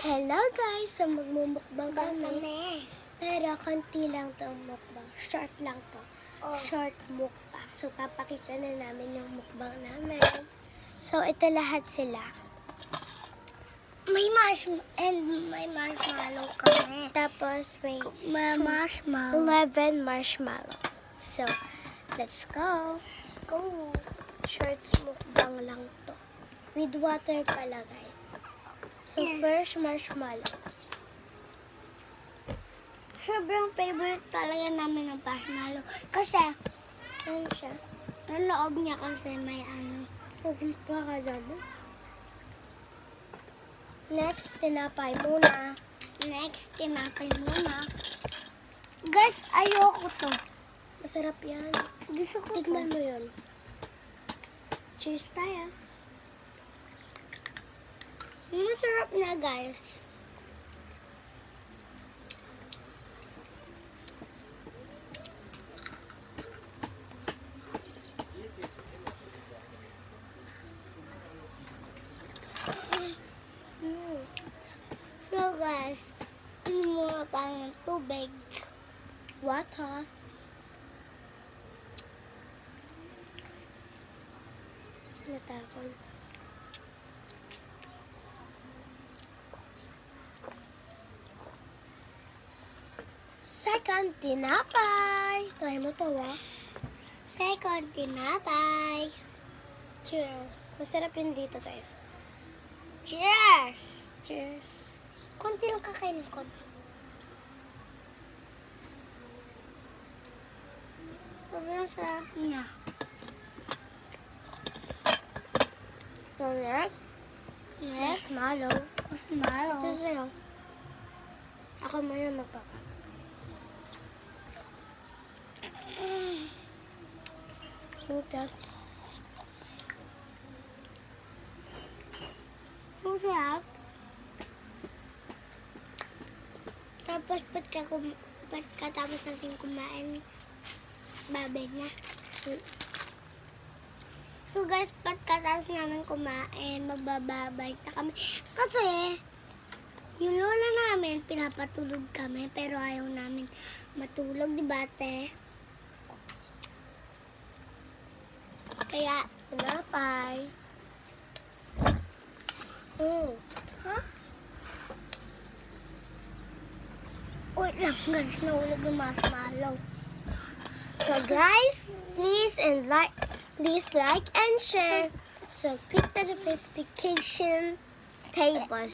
Hello guys! So magmumukbang kami. Pero konti lang itong mukbang. Short lang to. Short mukbang. So papakita na namin yung mukbang namin. So ito lahat sila. May marshmallow kami. Tapos may Marshmallow. 11 marshmallow. So let's go. Let's go. Short mukbang lang to. With water pala guys. So Yes. first marshmallow. Sobrang favorite talaga namin ng marshmallow. Kasi, Ano siya? ang loob niya kasi may ano. Pupunta ka dyan. Next, tinapay muna. Next, tinapay muna. Guys, ayoko to. Masarap yan. Gusto ko Tignan to. mo yun. Cheers tayo. Masarap na guys. So guys, inom muna tayo ng tubig. Water. Natakon. Second, tinapay. Try mo to, ah. Second, tinapay. Cheers. Masarap yun dito, guys. Cheers! Cheers. Konti lang kakainin ko. Sobrang sarap niya. So, next. Next, Marshmallow. marshmallow. Ito sa'yo. Ako muna magpapa. Ito. Ang sarap. Tapos, pagkatapos natin kumain, babay na. So guys, pagkatapos namin kumain, magbababay na kami. Kasi, yung lola namin, pinapatulog kami, pero ayaw namin matulog, di ba, te? Kaya, Tinapay. ha? Wait lang guys, nahulog yung marshmallow. So guys, please like and share. So click the notification table